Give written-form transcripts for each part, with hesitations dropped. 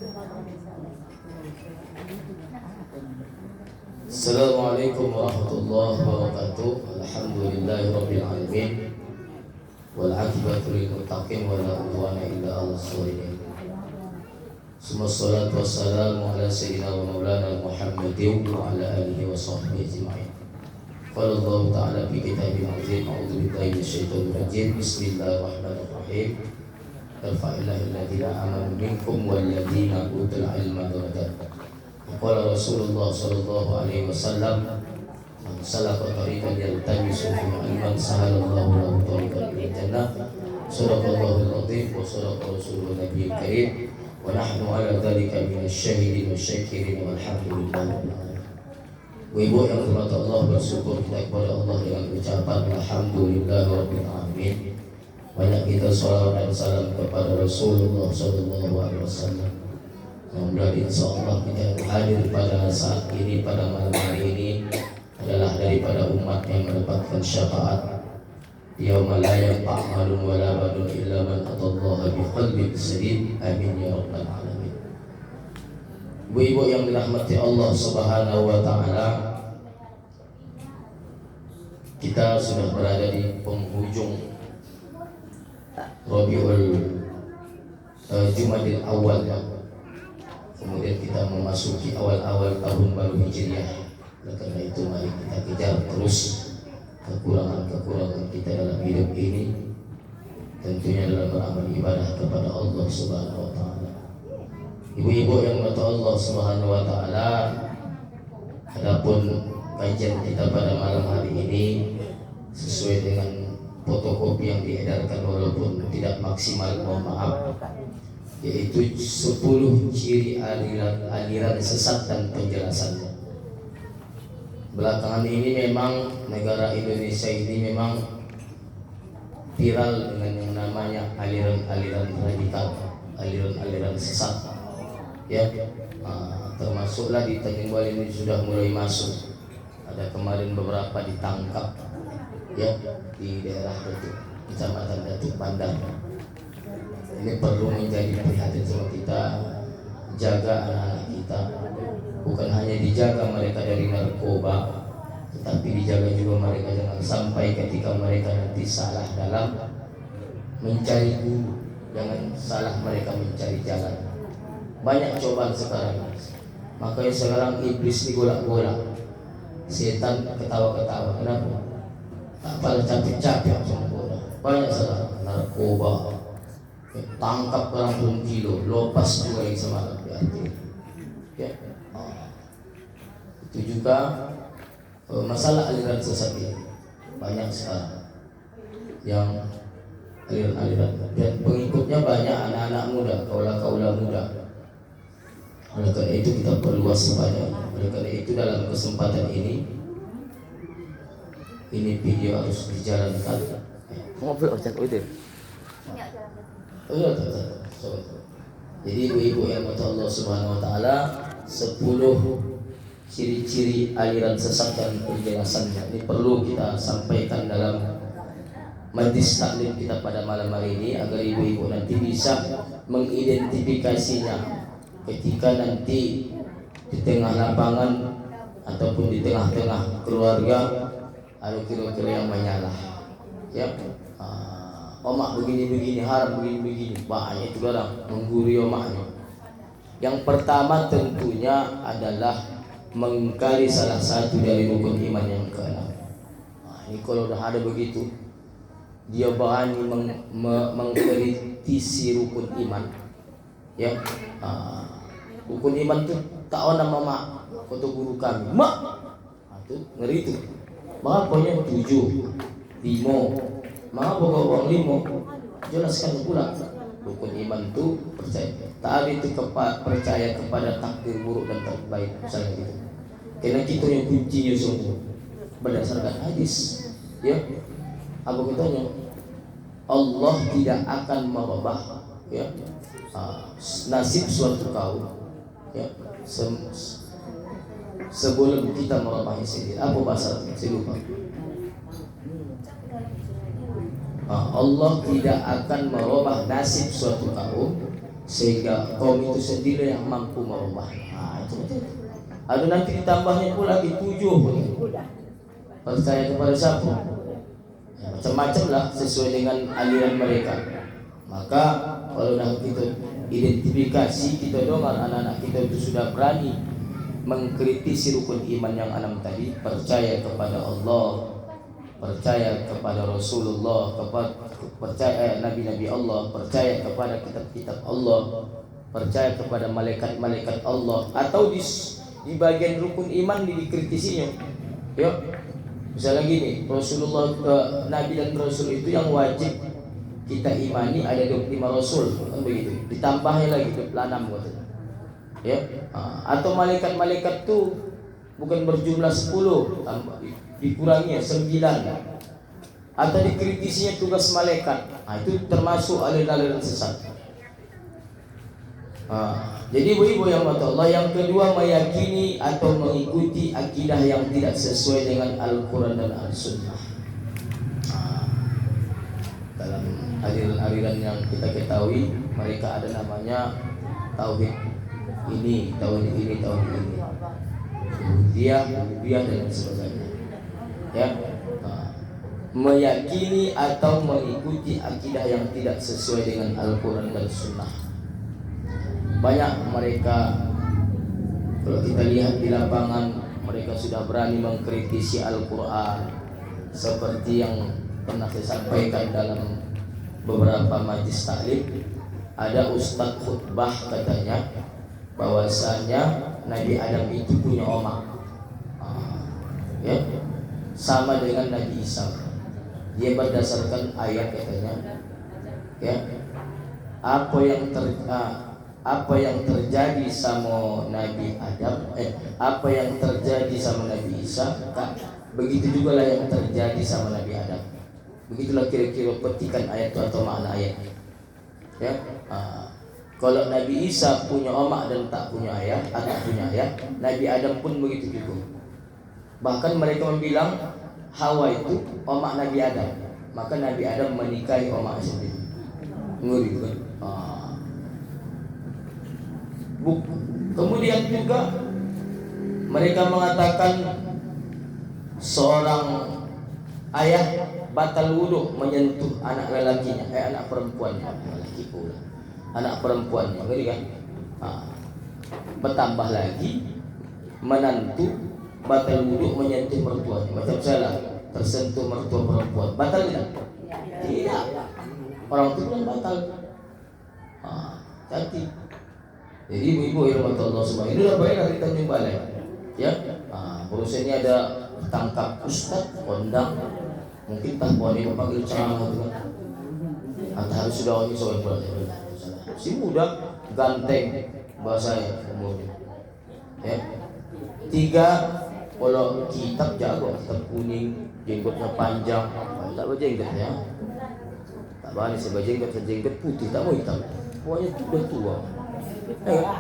Assalamualaikum warahmatullahi wabarakatuh. Alhamdulillahirabbil alamin. Wal 'aqibatu lil muttaqin wa la udwana illa 'alal zalimin. Wassalatu wassalamu ala sayyidina wa maulana Muhammadin wa ala alihi wa sahbihi ajma'in. Qala Allah ta'ala fi kitabil 'azim, a'udzu billahi minasyaitonir rajim. Bismillahirrahmanirrahim. Yarfa'illahu alladziina aamanu minkum wal ladziina utul 'ilma darajat. Qala Rasulullah sallallahu alaihi wasallam, man salaka tariqan yaltamisu fihi 'ilman sahalallahu lahu tariqan ilal jannah. Shadaqallahul 'azim wa shadaqa rasulun nabiyil karim. Wa nahnu 'ala dzalika minasyahidin wasyakirin walhamdulillahi rabbil alamin. Ibu yang dirahmati Allah, bersyukur kita kepada Allah dengan ucapan alhamdulillahirabbil alamin. Banyak kita salawat dan salam kepada Rasulullah sallallahu alaihi wasallam. Mudah-mudahan insyaallah kita yang hadir pada saat ini, pada malam hari ini adalah daripada umat yang mendapatkan syafaat yauma la yanfa'u malun wala banun illa man atallaha biqalbin sadid. Amin ya rabbal alamin. Ibu-ibu yang dirahmati Allah Subhanahu wa taala, kita sudah berada di penghujung Rabiul Jumadil Awal. Kemudian kita memasuki awal-awal tahun baru Hijriah. Oleh karena itu mari kita kejar terus kekurangan-kekurangan kita dalam hidup ini, tentunya dalam beramal ibadah kepada Allah Subhanahu wa taala. Ibu-ibu yang dirahmati Allah Subhanahu wa taala, adapun kajian kita pada malam hari ini sesuai dengan fotokopi yang diedarkan walaupun tidak maksimal, mohon maaf, yaitu 10 ciri aliran sesat dan penjelasannya. Belakangan ini memang negara Indonesia ini memang viral dengan yang namanya aliran-aliran radikal, aliran-aliran sesat. Ya, termasuklah di Tanjung Balai ini sudah mulai masuk. Ada kemarin beberapa ditangkap, ya, di daerah Datuk, Kecamatan Datuk Bandar. Ini perlu menjadi perhatian sama kita, jaga anak-anak kita. Bukan hanya dijaga mereka dari narkoba, tetapi dijaga juga mereka jangan sampai ketika mereka nanti salah dalam mencari guru, jangan salah mereka mencari jalan. Banyak cobaan sekarang, makanya sekarang iblis digolak-golak, setan ketawa-ketawa. Kenapa? Tak pada capek-capek sama orang. Banyak sekarang narkoba, tangkap orang 1 kilo, lepas juga yang semalam berarti. Ya. Itu juga masalah aliran sesat ini banyak sekarang, yang aliran-aliran dan pengikutnya banyak anak-anak muda, kaula-kaula muda. Oleh karena itu kita perlu waspada. Oleh karena itu dalam kesempatan ini video harus dijalankan. Mobil ojek itu. Jadi ibu-ibu yang dirahmati Allah Subhanahu wa taala, 10 ciri-ciri aliran sesat dan penjelasannya ini perlu kita sampaikan dalam majlis taklim kita pada malam hari ini, agar ibu-ibu nanti bisa mengidentifikasinya ketika nanti di tengah lapangan ataupun di tengah-tengah keluarga ada kira-kira yang menyalah. Ya. Omak begini-begini, haram begini-begini, banyak itu orang menggurui omaknya. Yang pertama tentunya adalah mengingkari salah satu dari rukun iman yang ke-6. Ini kalau udah ada begitu, dia berani mengkritisi rukun iman. Ya, rukun iman itu tak ada nama foto guru kami, mak, itu ngeri itu. Berapanya 7, 5. Maka pokok uang 5, jelaskan pula. Rukun iman itu percaya. Tak itu percaya kepada takdir buruk dan takdir baik, misalnya gitu. Karena kita yang kuncinya semua berdasarkan hadis. Ya, apa katanya? Allah tidak akan merubah, ya, nasib suatu kaum, ya, sebelum kita merubahnya sendiri. Apa bahasa? Saya lupa. Allah tidak akan merubah nasib suatu kaum sehingga kaum itu sendiri yang mampu merubah. Nah, itu betul. Ada nanti ditambahnya pula lagi 7. Percaya kepada siapa? Ya, macam-macam lah sesuai dengan aliran mereka. Maka kalau dah kita identifikasi, kita dengar anak-anak kita itu sudah berani mengkritisi rukun iman yang 6 tadi, percaya kepada Allah, percaya kepada Rasulullah, percaya nabi-nabi Allah, percaya kepada kitab-kitab Allah, percaya kepada malaikat-malaikat Allah, atau di bagian rukun iman dikritisinya. Ya, misalnya gini, Rasulullah, Nabi dan Rasul itu yang wajib kita imani ada 25 Rasul, kan begitu. Ditambahnya lagi 26 katanya. Ya, atau malaikat-malaikat itu bukan berjumlah 10, dikurangi 9. Atau dikritisinya tugas malaikat. Nah, itu termasuk aliran-aliran sesat. Jadi ibu-ibu yang mata Allah, yang kedua meyakini atau mengikuti akidah yang tidak sesuai dengan Al-Quran dan Al-Sunnah. Dalam aliran-aliran yang kita ketahui, mereka ada namanya tauhid ini, tauhid ini, tauhid ini, rububiyah dan sebagainya. Ya, meyakini atau mengikuti akidah yang tidak sesuai dengan Al-Quran dan Sunnah. Banyak mereka, kalau kita lihat di lapangan, mereka sudah berani mengkritisi Al-Quran, seperti yang pernah saya sampaikan dalam beberapa majlis taklim. Ada ustadz khutbah katanya bahwasanya Nabi Adam itu punya omak, ya, sama dengan Nabi Isa. Dia berdasarkan ayat katanya, ya, apa yang terjadi sama Nabi Adam, apa yang terjadi sama Nabi Isa, begitu juga lah yang terjadi sama Nabi Adam. Begitulah kira-kira petikan ayat itu atau makna ayat. Ya, kalau Nabi Isa punya omak dan tak punya ayah, tak punya ayah, Nabi Adam pun begitu juga. Bahkan mereka membilang Hawa itu omak Nabi Adam, maka Nabi Adam menikahi omak sendiri. Ngeri kan? Kemudian juga mereka mengatakan seorang ayah batal wudhu menyentuh anak lelakinya, anak perempuannya, lelaki pula, anak perempuannya, ngeri kan? Bertambah lagi menantu batal wudhu menyentuh mertuanya. Macam saya lah, tersentuh mertua perempuan, batal tidak? Tidak. Orang itu bilang batal. Hati. Jadi ibu-ibu yang Allah subhanahu, inilah baik dari Tanjung Balai. Ya, berusaha ini ada tangkap ustaz, kondang, mungkin tanpa ini memanggil ceramah itu kan. Atau harus sudah ini soal berarti. Si muda ganteng bahasanya umurnya. Ya. 3, kalau kitab jago, kitab kuning, jenggotnya panjang, tak berjenggot ya. Tak balik sebajenggot, jenggot putih, tak mau hitam. Pokoknya sudah tua.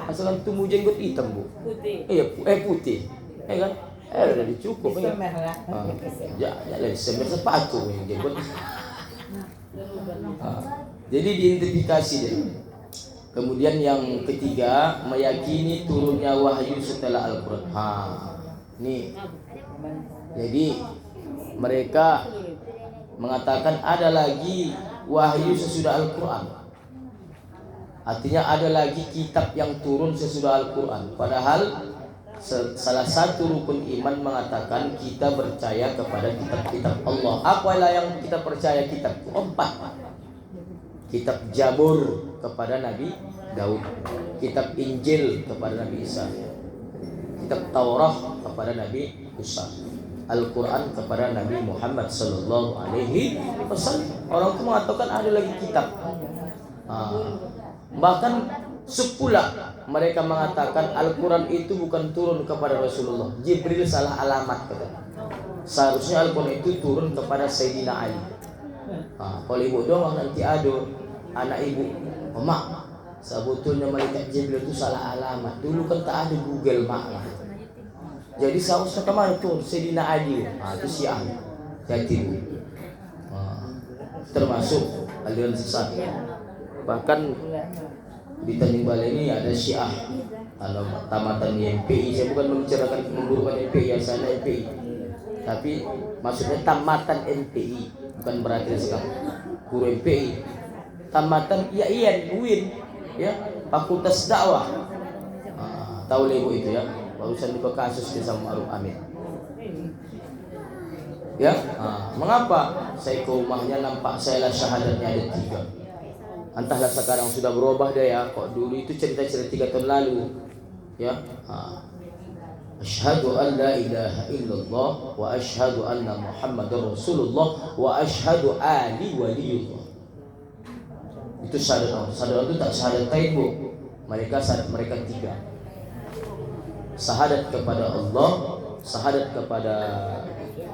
Asalkan tumbuh jenggot hitam bu, putih, kan? Udah dicukup ya. Ya, lagi semer sepatu yang jenggot. Jadi diidentifikasi dia. Kemudian yang ketiga, meyakini turunnya wahyu setelah Al-Quran. Ini. Jadi mereka mengatakan ada lagi wahyu sesudah Al-Quran. Artinya ada lagi kitab yang turun sesudah Al-Quran. Padahal salah satu rukun iman mengatakan kita percaya kepada kitab-kitab Allah. Apalah yang kita percaya kitab? 4. Kitab Jabur kepada Nabi Daud, kitab Injil kepada Nabi Isa, kitab Taurat kepada Nabi Musa, Al-Quran kepada Nabi Muhammad sallallahu alaihi wasallam. Orang itu mengatakan ada lagi kitab. Bahkan sepula mereka mengatakan Al-Quran itu bukan turun kepada Rasulullah. Jibril salah alamat katanya. Seharusnya Al-Quran itu turun kepada Sayyidina Ali. Kalau ibu doang nanti ada anak ibu, mak, sebetulnya malaikat Jibril itu salah alamat. Dulu kan tak ada Google mak lah. Jadi seharusnya kemana tuh Sayyidina Ali? Itu Syiah. Jadi termasuk aliran sesat. Bahkan Di Tanjung Balai ini ada Syiah, tamatan MPI. Saya bukan membicarakan memburukan MPI, asal MPI, tapi maksudnya tamatan MPI, bukan berarti sekarang guru MPI. Tamatan IAIN, UIN, ya, Fakultas Dakwah. Tahu ibu itu ya, barusan juga kasus dia sama Ma'ruf Amin. Ya, mengapa saya ke rumahnya nampak saya lah syahadatnya ada 3. Entahlah sekarang sudah berubah dia ya. Kok dulu itu cerita-cerita 3 tahun lalu. Ya, asyhadu an la ilaha illallah wa asyhadu anna Muhammadar Rasulullah wa asyhadu ali waliyullah. Itu syahadat. Syahadat itu tak syahadatain, Bu. Mereka 3. Syahadat kepada Allah, syahadat kepada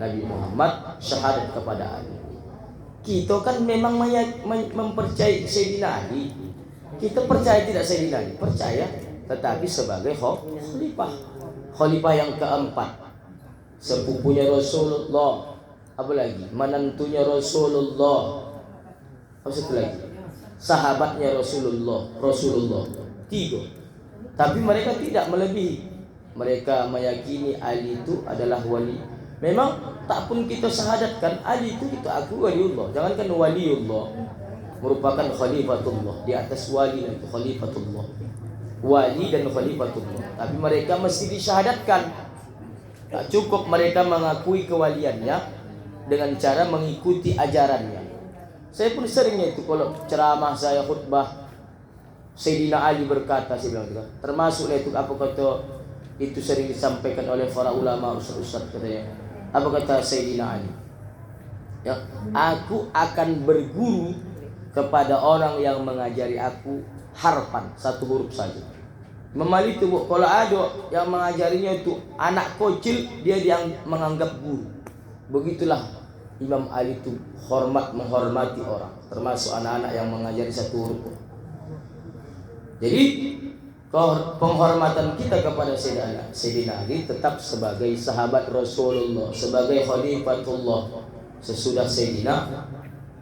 Nabi Muhammad, syahadat kepada Ali. Kita kan memang mempercayai Sayyidina Ali. Kita percaya tidak Sayyidina Ali? Percaya, tetapi sebagai khalifah. Khalifah yang keempat. Sepupunya Rasulullah. Apa lagi? Menantunya Rasulullah. Apa satu lagi? Sahabatnya Rasulullah. 3. Tapi mereka tidak melebihi. Mereka meyakini Ali itu adalah wali. Memang tak pun kita syahadatkan Ali itu kita akui waliullah. Jangankan waliullah, merupakan khalifatullah. Di atas wali dan itu khalifatullah. Wali dan khalifatullah. Tapi mereka mesti disyahadatkan. Tak cukup mereka mengakui kewaliannya dengan cara mengikuti ajarannya. Saya pun seringnya itu kalau ceramah saya khutbah, Sayyidina Ali berkata, saya bilang juga, termasuklah itu apa kata itu sering disampaikan oleh para ulama ustaz-ustaz katanya. Apa kata Sayyidina Ali? Ya, aku akan berguru kepada orang yang mengajari aku harfan, 1 huruf saja. Memang itu, Bu, kalau ada yang mengajarinya itu anak kecil, dia yang menganggap guru. Begitulah Imam Ali itu menghormati orang, termasuk anak-anak yang mengajari 1 huruf. Jadi penghormatan kita kepada Sayyidina Ali tetap sebagai sahabat Rasulullah, sebagai khalifatullah sesudah Sayyidina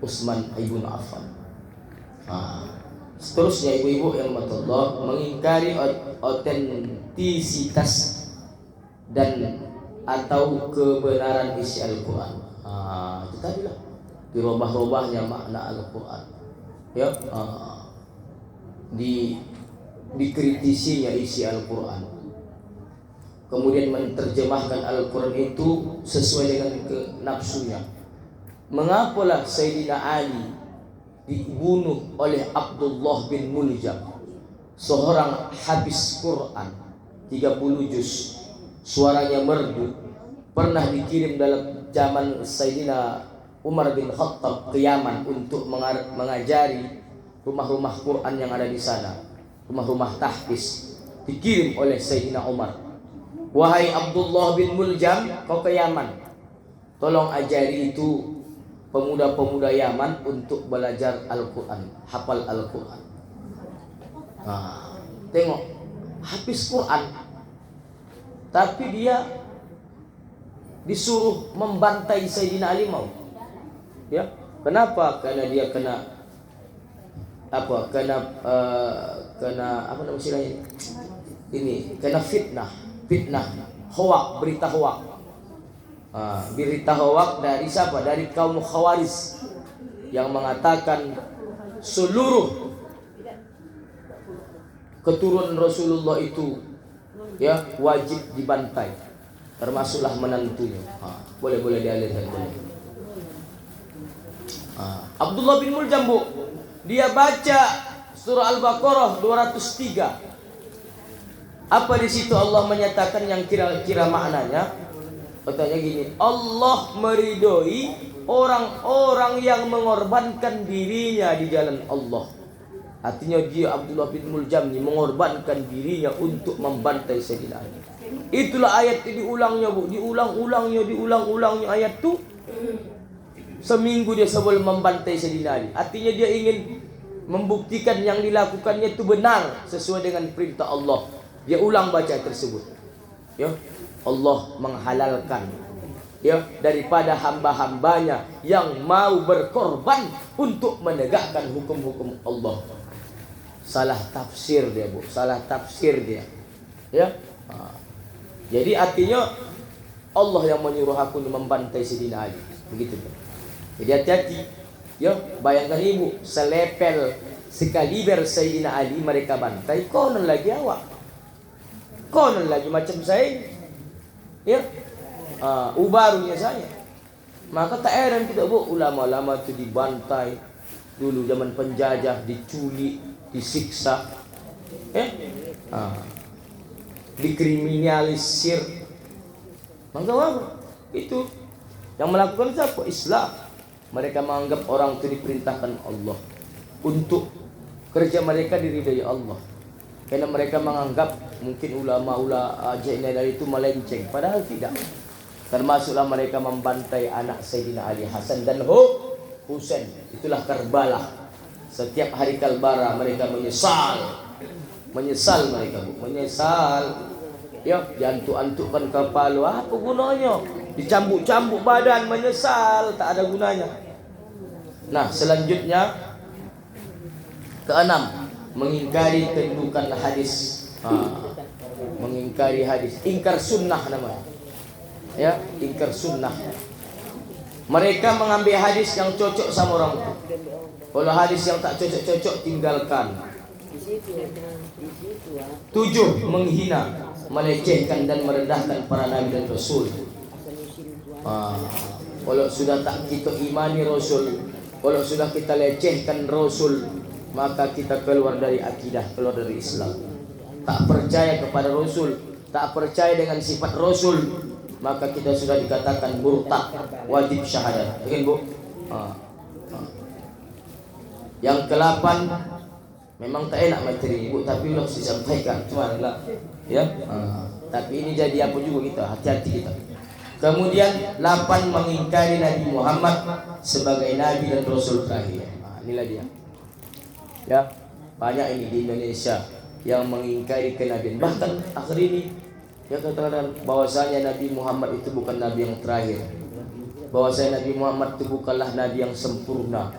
Utsman ibn Affan. Seterusnya ibu-ibu yang Allah mengingkari otentisitas dan atau kebenaran isi Al-Quran. Itu tadi lah, dirubah-rubahnya makna Al-Quran. Ya, dikritisinya isi Al-Quran, kemudian menerjemahkan Al-Quran itu sesuai dengan nafsunya. Mengapalah Sayyidina Ali dibunuh oleh Abdullah bin Muljam, seorang habis Quran 30 juz, suaranya merdu, pernah dikirim dalam zaman Sayyidina Umar bin Khattab ke Yaman untuk mengajari rumah-rumah Quran yang ada di sana, rumah-rumah tahfiz, dikirim oleh Sayyidina Umar. Wahai Abdullah bin Muljam, kau ke Yaman, tolong ajari itu pemuda-pemuda Yaman untuk belajar Al-Quran, hafal Al-Quran. Tengok, habis Quran, tapi dia disuruh membantai Sayyidina Ali mau. Ya, kenapa? Karena dia kena apa nama istilahnya ini, kena fitnah, hoak, berita hoak. Berita hoak dari siapa? Dari kaum Khawarij yang mengatakan seluruh keturunan Rasulullah itu ya wajib dibantai, termasuklah menantunya. Boleh dialirkan, boleh. Abdullah bin Muljam, Bu, dia baca surah Al-Baqarah 203. Apa di situ Allah menyatakan yang kira-kira maknanya? Katanya gini, Allah meridhoi orang-orang yang mengorbankan dirinya di jalan Allah. Artinya dia Abdullah bin Muljam ini mengorbankan dirinya untuk membantai Sayyidina Ali. Itulah ayat itu diulangnya, Bu, diulang-ulangnya ayat itu. Seminggu dia sebelum membantai Sayyidina Ali. Artinya dia ingin membuktikan yang dilakukannya itu benar sesuai dengan perintah Allah. Dia ulang baca tersebut. Ya, Allah menghalalkan ya daripada hamba-hambanya yang mau berkorban untuk menegakkan hukum-hukum Allah. Salah tafsir dia, Bu. Salah tafsir dia. Ya. Jadi artinya Allah yang menyuruh aku membantai Sayyidina Ali. Begitu, Bu. Jadi hati-hati. Ya, bayangkan Ibu, selepel sekaliber Sayyidina Ali mereka bantai, konon lagi awak. Konon lagi macam saya. Ya. Ubarunya saya. Maka tak heran kita, Bu, ulama-ulama itu dibantai. Dulu zaman penjajah, diculik, disiksa, dikriminalisir. Maka apa? Itu yang melakukan siapa? Islam. Mereka menganggap orang itu diperintahkan Allah untuk kerja mereka diridai Allah. Karena mereka menganggap mungkin ulama-ulama dari itu melenceng, padahal tidak. Termasuklah mereka membantai anak Sayyidina Ali, Hasan dan Husain. Itulah Karbala. Setiap hari Karbala mereka menyesal mereka, Bu. Menyesal. Ya, diantuk-antukkan kepala. Apa gunanya? Dicambuk-cambuk badan, menyesal, tak ada gunanya. Nah, selanjutnya keenam, mengingkari kedudukan hadis. Mengingkari hadis, ingkar sunnah namanya. Ya, ingkar sunnah. Mereka mengambil hadis yang cocok sama orang itu. Kalau hadis yang tak cocok-cocok tinggalkan. 7. Menghina, melecehkan dan merendahkan para nabi dan rasul. Kalau sudah tak kita imani rasul, kalau sudah kita lecehkan rasul, maka kita keluar dari akidah, keluar dari Islam. Tak percaya kepada rasul, tak percaya dengan sifat rasul, maka kita sudah dikatakan murtad, wajib syahadat. Begini, Bu. Yang ke-8, memang tak enak materi Ibu, tapi harus disampaikan. Cuma lah, ya. Tapi ini jadi apa juga kita, hati-hati kita. Kemudian 8, mengingkari Nabi Muhammad sebagai nabi dan rasul terakhir. Inilah dia. Ya, banyak ini di Indonesia yang mengingkari kenabian. Bahkan akhir ini ya katakan bahwasanya Nabi Muhammad itu bukan nabi yang terakhir. Bahwasanya Nabi Muhammad itu bukanlah nabi yang sempurna.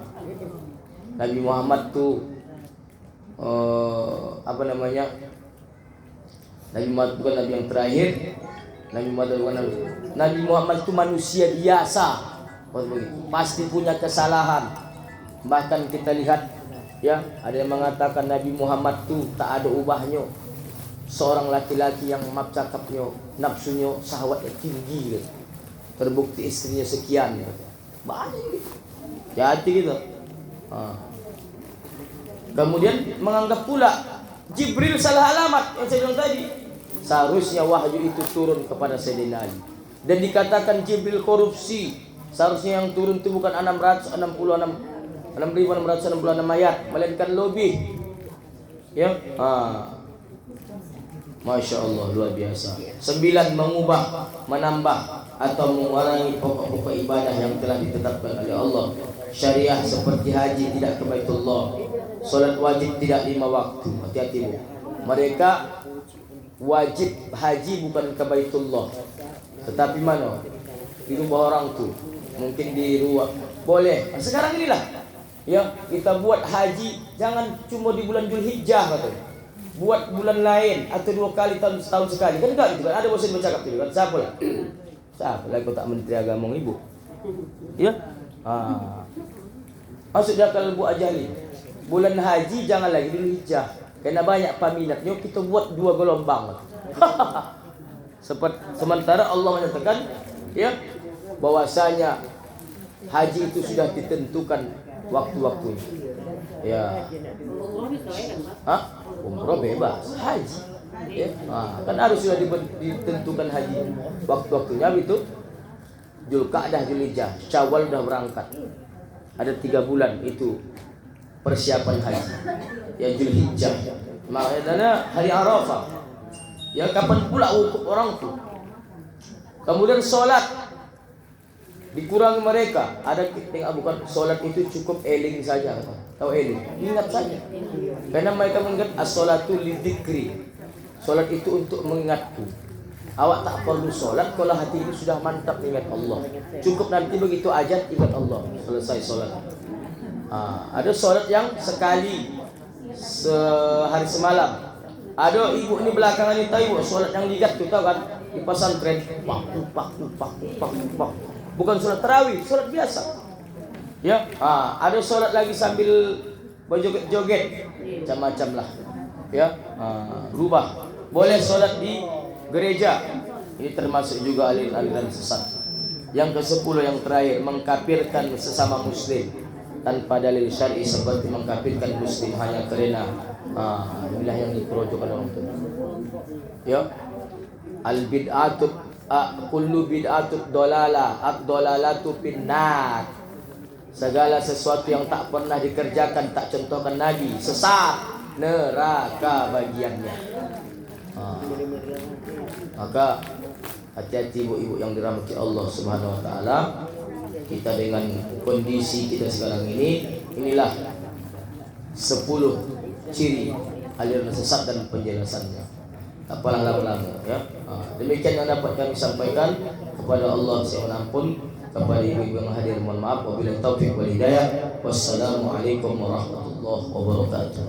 Nabi Muhammad itu Nabi Muhammad bukan nabi yang terakhir. Nabi Muhammad itu manusia biasa. Pasti punya kesalahan. Bahkan kita lihat, ya, ada yang mengatakan Nabi Muhammad itu tak ada ubahnya. Seorang laki-laki yang cakapnya, nafsunya, syahwatnya tinggi, gitu. Terbukti istrinya sekian, gitu. Banyak gitu. Hati gitu. Kemudian menganggap pula Jibril salah alamat yang saya bilang tadi. Seharusnya wahyu itu turun kepada Sayyidina Ali. Dan dikatakan Jibril korupsi. Seharusnya yang turun itu bukan 6.666 ayat, melainkan lebih. Ya. Masya Allah, luar biasa. 9, mengubah, menambah atau mengurangi pokok-pokok ibadah yang telah ditetapkan oleh Allah. Syariah seperti haji tidak ke Baitullah, solat wajib tidak 5 waktu. Hati-hati, Bu. Mereka wajib haji bukan ke Baitullah, tetapi mana? Di rumah orang tu. Mungkin di rumah. Boleh. Sekarang inilah, ya, kita buat haji jangan cuma di bulan Zulhijjah katanya. Buat bulan lain atau 2 kali tahun sekali. Kan enggak gitu kan. Ada bosan bercakap gitu kan. Siapa lah? Siapa lah kau tak Menteri Agama Ibu? Ya? Masuk dia kalau buat ajali. Bulan haji jangan lagi di Zulhijjah. Karena banyak peminatnya, kita buat 2 gelombang. Sementara Allah menyatakan, ya, bahwasanya haji itu sudah ditentukan waktu-waktunya. Ya. Umrah bebas, haji. Ya. Kan harus sudah ditentukan haji waktu-waktunya itu. Dzulqa'dah, Dzulhijjah, Syawal sudah berangkat. Ada 3 bulan itu persiapan haji. Ya, Dzulhijjah. Makanya hari Arafah. Ya, kapan pula wukuf orang tu? Kemudian solat dikurangi mereka. Ada bukan solat itu cukup eling saja. Tahu eling? Ingat saja. Karena mereka mengingat as-salatu lidzikri. Solat itu untuk mengingatku. Awak tak perlu solat kalau hati ini sudah mantap ingat Allah. Cukup nanti begitu azan ingat Allah. Selesai solat. Ada solat yang sekali sehari semalam. Ada ibu ini belakangan ini tahu ibu solat yang gigat tu tahu kan di pesantren pak. Bukan solat tarawih, solat biasa. Ya, ada solat lagi sambil berjoget-joget, macam-macam lah. Ya, rubah. Boleh solat di gereja. Ini termasuk juga aliran sesat. Yang ke-10 yang terakhir, mengkafirkan sesama muslim tanpa dalil syar'i seperti mengkafirkan muslim hanya kerana inilah yang diperuntukkan orang itu. Ya. Al bid'atu kullu bid'atu dolalah, ad-dolalatu finnar. Segala sesuatu yang tak pernah dikerjakan, tak contohkan Nabi, sesat, neraka bagiannya. Maka hati-hati ibu-ibu yang dirahmati Allah Subhanahu wa taala. Kita dengan kondisi kita sekarang ini, inilah 10 ciri aliran sesat dan penjelasannya. Tak apalah lama-lama ya. Demikian yang dapat kami sampaikan. Kepada Allah saya mohon ampun, kepada ibu-ibu yang hadir mohon maaf. Wabillahi taufiq wal hidayah. Wassalamualaikum warahmatullahi wabarakatuh.